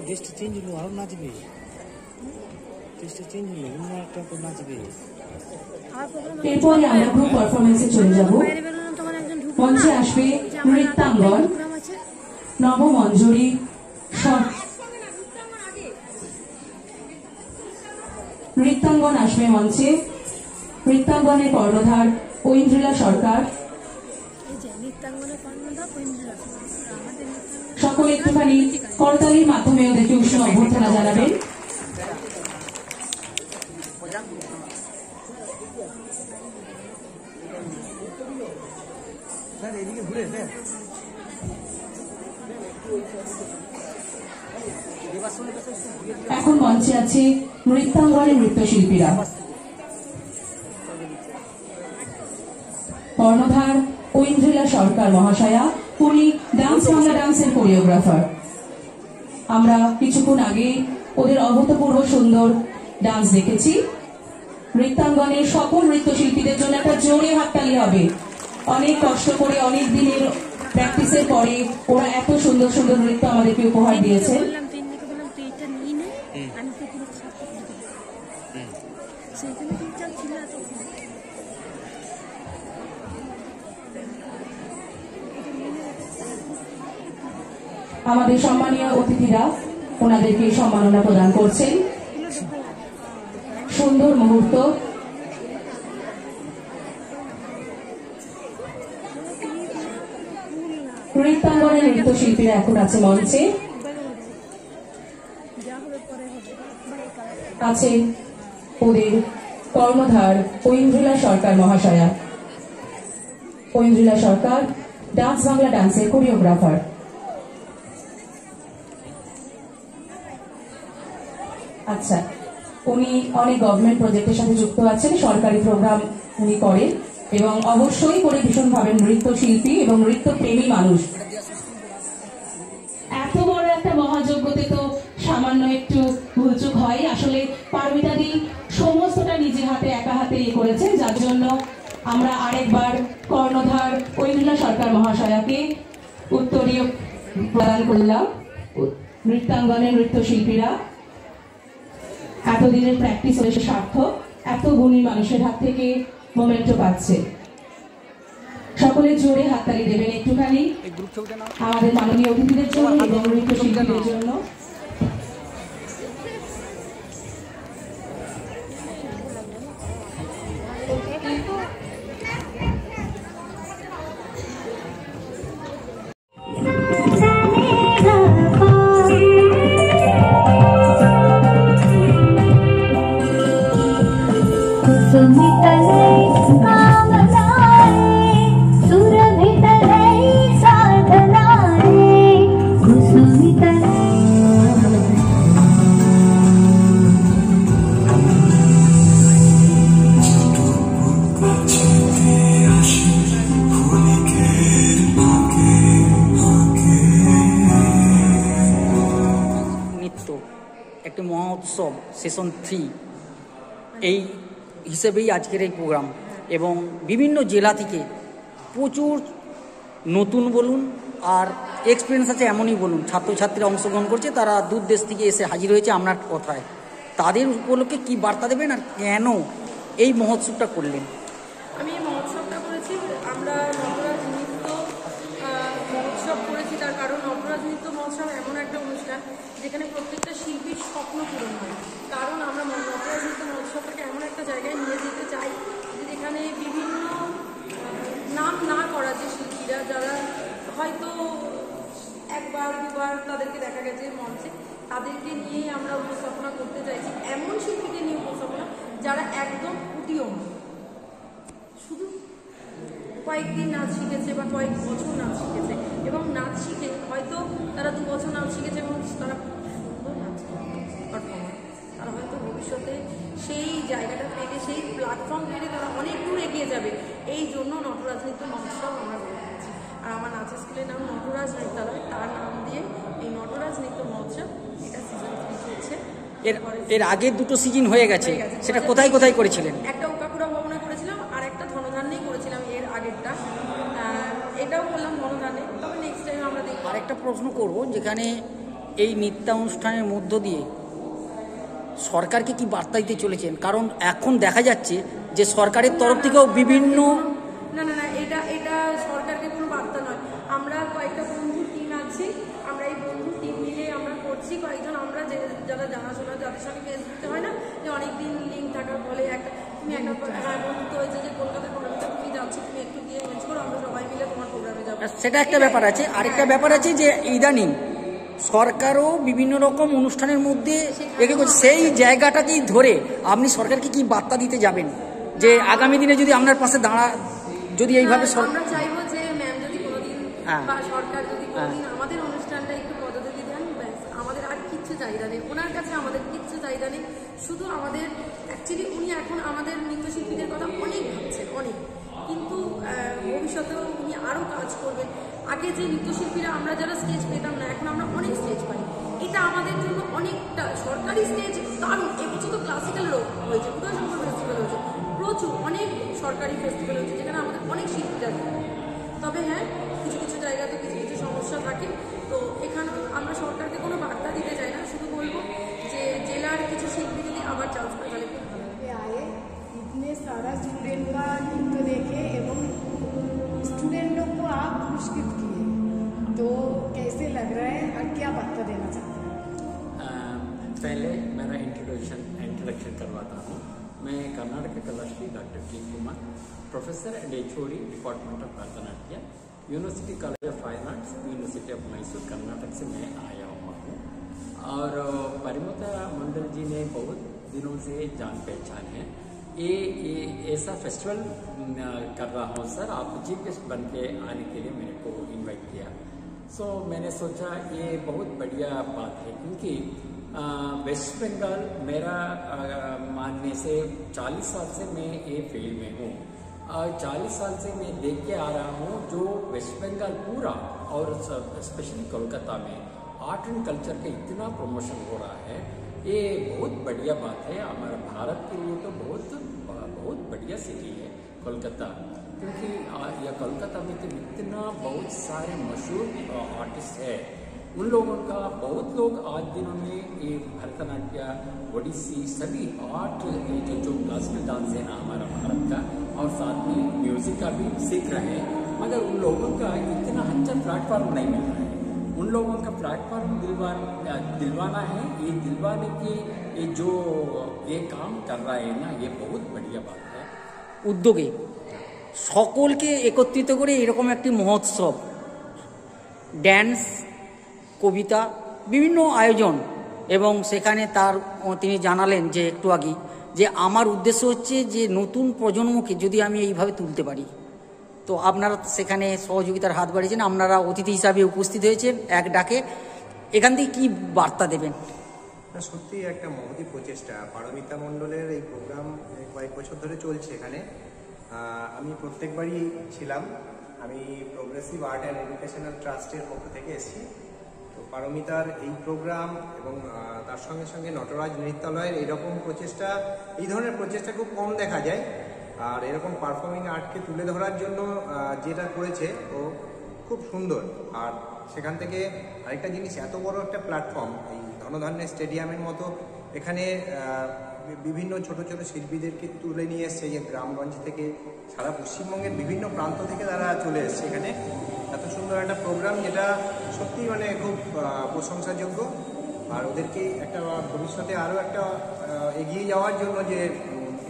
ড্রেসটা চেঞ্জ হলো, আরো নাচবে। ড্রেসটা চেঞ্জ হলো, অন্য একটা তো নাচবে। এরপরে আমরা গ্রুপ পারফরমেন্সে চলে যাব। মঞ্চে আসবে নৃত্যাঙ্গন নবমঞ্জুরি, নৃত্যাঙ্গন আসবে মঞ্চে। নৃত্যাঙ্গনের কর্ণধার ঐন্দ্রিলা সরকার। সকলে একটুখানি করতালির মাধ্যমে ওদেরকে উষ্ণ অভ্যর্থনা জানাবেন। এখন মঞ্চে আছে নৃত্যাঙ্গনের নৃত্যশিল্পীরা। কর্ণধার ঐন্দ্রিলা সরকার মহাশয়া, উনি ডান্স বাংলা ডান্সের কোরিওগ্রাফার। আমরা কিছুক্ষণ আগে ওদের অভূতপূর্ব সুন্দর ডান্স দেখেছি। নৃত্যাঙ্গনের সকল নৃত্যশিল্পীদের জন্য একটা জোরে হাততালি হবে। অনেক কষ্ট করে অনেক দিনের প্র্যাকটিসের পরে ওরা এত সুন্দর সুন্দর নৃত্য আমাদেরকে উপহার দিয়েছে। আমাদের সম্মানীয় অতিথিরা ওনাদেরকে সম্মাননা প্রদান করছেন। সুন্দর মুহূর্ত। নৃত্যাঙ্গনের নৃত্যশিল্পীরা এখন আছে মঞ্চে। আছেন ওদের কর্ণধার ঐন্দ্রিলা সরকার মহাশয়া। ঐন্দ্রিলা সরকার ডান্স বাংলা ডান্সের কোরিওগ্রাফার। আচ্ছা, উনি অনেক গভর্নমেন্ট প্রজেক্টের সাথে যুক্ত আছেন, সরকারি প্রোগ্রাম উনি করেন এবং অবশ্যই করে ভীষণভাবে নৃত্যশিল্পী এবং নৃত্যপ্রেমী মানুষ। এত বড় একটা মহাযজ্ঞতে তো সামান্য একটু ভুলচুক হয়। আসলে পারমিতাদি সমস্তটা নিজের হাতে একা হাতে ইয়ে করেছেন, যার জন্য আমরা আরেকবার কর্ণধার ঐন্দ্রিলা সরকার মহাশয়াকে উত্তরীয় প্রদান করলাম। নৃত্যাঙ্গনের নৃত্যশিল্পীরা এতদিনের প্র্যাকটিস হয়েছে সার্থক, এত গুণী মানুষের হাত থেকে মোমেন্টো পাচ্ছে। সকলে জোরে হাততালি দেবেন একটুখানি আমাদের মাননীয় অতিথিদের জন্য এবং নৃত্যশিল্পীদের জন্য। একটি মহোৎসব সেশন 3 এই হিসেবেই আজকের এই প্রোগ্রাম, এবং বিভিন্ন জেলা থেকে প্রচুর নতুন বলুন আর এক্সপিরিয়েন্স আছে এমনই বলুন ছাত্রছাত্রীরা অংশগ্রহণ করছে। তারা দূর দেশ থেকে এসে হাজির হয়েছে আপনার কথায়। তাদের উপলক্ষে কি বার্তা দেবেন আর কেন এই মহোৎসবটা করলেন? আমি এই মহোৎসবটা করেছি, আমরা নটরাজ নৃত্য মহোৎসব করেছি তার কারণ নটরাজ নৃত্য মহোৎসব এমন একটা অনুষ্ঠান যেখানে প্রত্যেকটা শিল্পীর স্বপ্ন পূরণ হয়। কারণ আমরা নটরাজ নৃত্য মহোৎসবটাকে এমন একটা জায়গায় নিয়ে যেতে চাই যেখানে বিভিন্ন নাম না করা যে শিল্পীরা, যারা হয়তো একবার দুবার তাদেরকে দেখা গেছে মঞ্চে, তাদেরকে নিয়ে আমরা উপস্থাপনা করতে চাইছি। এমন শিল্পীকে নিয়ে উপস্থাপনা যারা একদম উদীয়মান, শুধু কয়েকদিন নাচ শিখেছে বা কয়েক বছর নাচ শিখেছে, এবং নাচ শিখে হয়তো তারা 2 বছর নাচ শিখেছে এবং তারা সুন্দর নাচ পারফর্মার, তারা হয়তো ভবিষ্যতে সেই জায়গাটা পেতে, সেই প্ল্যাটফর্ম পেতে তারা অনেক দূর এগিয়ে যাবে। এই জন্য নটরাজ নৃত্য মহোৎসব আমরা করে দিচ্ছি। আর আমার নাচের স্কুলের নাম নটরাজ নৃত্যালয়, তার নাম দিয়ে এই নটরাজ নৃত্য মহোৎসব এটা সিজন 3 চলছে। এর আগের 2টো সিজন হয়ে গেছে, সেটা কোথায় কোথায় করেছিলেন? একটা ওকাকুড়া ভবনে করেছিলাম আর একটা ধনধান্যেই করেছিলাম এর আগেরটা। এটাও করলাম ধনধান্যে, তবে নেক্সট টাইম আমরা দেখব। আরেকটা প্রশ্ন করব, যেখানে এই নৃত্যানুষ্ঠানের মধ্য দিয়ে সরকারকে কি বার্তা দিতে চলেছেন? কারণ এখন দেখা যাচ্ছে যে সরকারের তরফ থেকেও বিভিন্ন না না না, এটা এটা সরকারকে কোনো বার্তা নয়। আমরা কয়েকটা বন্ধু টিম আছি, আমরা এই বন্ধু টিম মিলে আমরা করছি। কয়েকজন আমরা যারা জানাশোনা, যাদের সঙ্গে ফেস দিতে হয় না, যে অনেকদিন লিঙ্ক থাকার ফলে তুমি একটা বন্ধুত্ব হয়েছে যে কলকাতা প্রোগ্রামে তুমি যাচ্ছি, তুমি একটু গিয়ে ম্যানেজ করো, আমরা সবাই মিলে তোমার প্রোগ্রামে যাবো। সেটা একটা ব্যাপার আছে। আরেকটা ব্যাপার আছে যে ইদানিং সরকারও বিভিন্ন রকম অনুষ্ঠানের মধ্যে একে করছে, সেই জায়গাটাকেই ধরে আপনি সরকারকে কি বার্তা দিতে যাবেন যে আগামী দিনে যদি আপনার পাশে যদি এইভাবে আমরা চাইবো যে ম্যাম যদি কোনোদিন বা সরকার যদি কোনোদিন আমাদের অনুষ্ঠানটা একটু পদ্ধতি দেন, ব্যাস, আমাদের আর কিচ্ছু চাহিদা নেই ওনার কাছে, আমাদের কিচ্ছু চাহিদা নেই। শুধু আমাদের অ্যাকচুয়ালি উনি এখন আমাদের নৃত্যশিল্পীদের কথা অনেক ভাবছেন, অনেক, কিন্তু ভবিষ্যতেও উনি আরও কাজ করবেন। আগে যে নৃত্যশিল্পীরা আমরা যারা স্টেজ পেতাম না, এখন আমরা অনেক স্টেজ পাই। এটা আমাদের জন্য অনেকটা সরকারি স্টেজ দারুণ। এবছর তো ক্লাসিক্যালেরও হয়েছে, উদয়শঙ্কর ফেস্টিভ্যাল হয়েছে, প্রচুর অনেক সরকারি ফেস্টিভ্যাল হয়েছে যেখানে আমাদের অনেক শিল্পীরা থাকে। তবে হ্যাঁ, কিছু কিছু জায়গাতে কিছু কিছু সমস্যা থাকে। তো এখানেও আমরা সরকারকে কোনো বার্তা দিতে চাই না, শুধু বলবো যে জেলার কিছু শিল্পী যদি আবার চান্স পায় তাহলে খুব ভালো। आए इतने सारा स्टूडेंट का नृत्य देखे एवं स्टूडेंटों को आप पुरस्कृत किए, तो कैसे लग रहा है और क्या बार्ता देना चाहते हैं? पहले मेरा इंट्रोडक्शन करवाता हूँ। मैं कर्नाटक कलाश्री डॉक्टर के Kumar, professor and HOD department of Bharatanatyam, university college of fine arts, university of Mysore, Karnataka से मैं आया हुआ हूँ। और परिमता मंडल जी ने बहुत दिनों से जान पहचान है। ये ऐसा फेस्टिवल कर रहा हूँ सर, आप चीफ गेस्ट बन के आने के लिए मेरे को इनवाइट किया। सो मैंने सोचा ये बहुत बढ़िया बात है, क्योंकि वेस्ट बंगाल मेरा मानने से 40 साल से मैं ये फील्ड में हूँ, और 40 साल से मैं देख के आ रहा हूँ जो वेस्ट बंगाल पूरा और स्पेशली कोलकाता में आर्ट एंड कल्चर का इतना प्रमोशन हो रहा है। ये बहुत बढ़िया बात है, हमारा भारत के लिए तो बहुत बढ़िया सिटी है कोलकाता, क्योंकि यह कोलकाता में तो इतना बहुत सारे मशहूर आर्टिस्ट है। उन लोगों का बहुत लोग आज दिनों में ये भरतनाट्यम, ओडिसी, सभी आर्ट जो क्लासिकल डांस है ना हमारा भारत का, और साथ में म्यूजिक का भी सीख रहे हैं, मगर उन लोगों का इतना अच्छा प्लेटफॉर्म नहीं मिल रहा है। उन लोगों का प्लेटफॉर्म दिलवाना है। ये दिलवाने की ये काम कर रहा है ना, ये बहुत बढ़िया बात है। উদ্যোগে সকলকে একত্রিত করে এরকম একটি মহোৎসব, ড্যান্স, কবিতা, বিভিন্ন আয়োজন, এবং সেখানে তিনি জানালেন যে একটু আগে যে আমার উদ্দেশ্য হচ্ছে যে নতুন প্রজন্মকে যদি আমি এইভাবে তুলতে পারি, তো আপনারা সেখানে সহযোগিতার হাত বাড়িয়েছেন, আপনারা অতিথি হিসাবে উপস্থিত হয়েছেন এক ডাকে। এখান থেকে কী বার্তা দেবেন? সত্যি একটা মহতি প্রচেষ্টা। পারমিতা মণ্ডলের এই প্রোগ্রাম কয়েক বছর ধরে চলছে এখানে। আমি প্রত্যেকবারই ছিলাম। আমি প্রোগ্রেসিভ আর্ট অ্যান্ড এডুকেশনাল ট্রাস্টের পক্ষ থেকে এসেছি। তো পারমিতার এই প্রোগ্রাম এবং তার সঙ্গে সঙ্গে নটরাজ নৃত্যালয়ের এইরকম প্রচেষ্টা, এই ধরনের প্রচেষ্টা খুব কম দেখা যায়। আর এরকম পারফর্মিং আর্টকে তুলে ধরার জন্য যেটা করেছে ও খুব সুন্দর। আর সেখান থেকে আরেকটা জিনিস, এত বড় একটা প্ল্যাটফর্ম, এই ধনধান্যের স্টেডিয়ামের মতো এখানে বিভিন্ন ছোট ছোট শিল্পীদেরকে তুলে নিয়ে এসছে, যে গ্রামগঞ্জ থেকে সারা পশ্চিমবঙ্গের বিভিন্ন প্রান্ত থেকে তারা চলে এসছে এখানে। এত সুন্দর একটা প্রোগ্রাম, যেটা সত্যি মানে খুব প্রশংসাযোগ্য। আর ওদেরকে একটা ভবিষ্যতে আরও একটা এগিয়ে যাওয়ার জন্য যে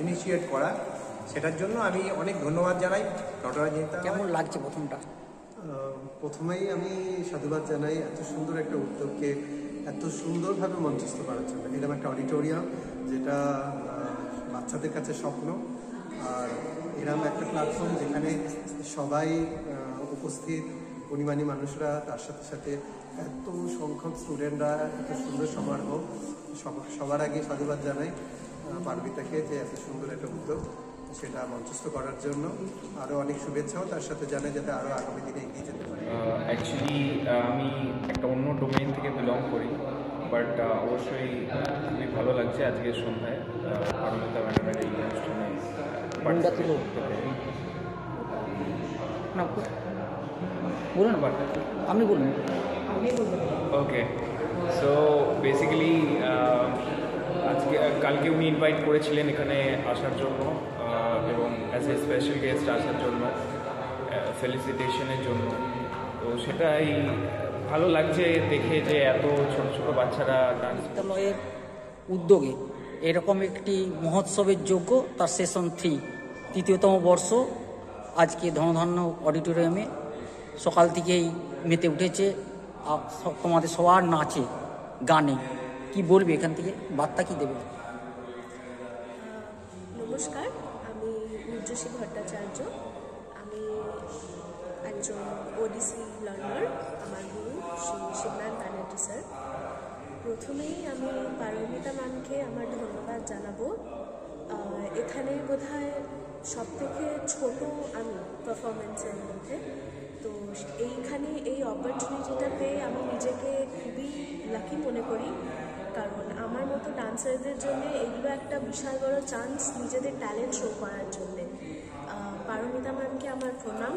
ইনিশিয়েট করা, সেটার জন্য আমি অনেক ধন্যবাদ জানাই নটরাজ নৃত্যালয়। কেমন লাগছে প্রথমটা? প্রথমেই আমি সাধুবাদ জানাই এত সুন্দর একটা উদ্যোগকে এত সুন্দরভাবে মঞ্চস্থ করার জন্য। এরকম একটা অডিটোরিয়াম যেটা বাচ্চাদের কাছে স্বপ্ন, আর এরকম একটা প্ল্যাটফর্ম যেখানে সবাই উপস্থিত গুণীমানী মানুষরা, তার সাথে সাথে এত সংখ্যক স্টুডেন্টরা, এত সুন্দর সমারোহ। সবার আগে সাধুবাদ জানাই পারমিতাকে যে এত সুন্দর একটা উদ্যোগ সেটা মঞ্চস্থ করার জন্য। আরও অনেক শুভেচ্ছাও তার সাথে জানাই, যাতে আরও আগামী দিনে এগিয়ে যেতে পারে। অ্যাকচুয়ালি আমি একটা অন্য ডোমেইন থেকে বিলং করি, বাট অবশ্যই খুবই ভালো লাগছে আজকের সন্ধ্যায় পারমিতা ম্যাডামের এই অনুষ্ঠানে পার্টিসিপেট করতে পেরে। বলুন, আপনি বলুন। ওকে, সো বেসিক্যালি আজকে কালকে উনি ইনভাইট করেছিলেন এখানে আসার জন্য এবং অ্যাজ এ স্পেশাল গেস্ট আসার জন্য, ফেলিসিটেশনের জন্য। তো সেটাই ভালো লাগছে দেখে যে এত ছোট ছোট বাচ্চারা ডান্স। বিদ্যালয়ের উদ্যোগে এরকম একটি মহোৎসবের যোগ্য, তার সেশন 3 তৃতীয়তম বর্ষ আজকে ধনধান্য অডিটোরিয়ামে সকাল থেকেই মেতে উঠেছে। তোমাদের সবার নাচে গানে কি বলবে, এখান থেকে বার্তা কি দেবে? নমস্কার, আমি রুদ্রশ্রী ভট্টাচার্য। আমি একজন ওডিসি লার্নার। আমার গুরু শ্রী শিবনাথ ব্যানার্জি স্যার। প্রথমেই আমি পারমিতা ম্যামকে আমার ধন্যবাদ জানাবো। এখানে বোধহয় সব থেকে ছোট আমি পারফরমেন্সের মধ্যে। তো এইখানে এই অপরচুনিটিটা পেয়ে আমি নিজেকে খুবই লাকি মনে করি, কারণ আমার মতো ডান্সারদের জন্য এগুলো একটা বিশাল বড় চান্স নিজেদের ট্যালেন্ট শো করার জন্যে। পারমিতা ম্যামকে আমার প্রণাম।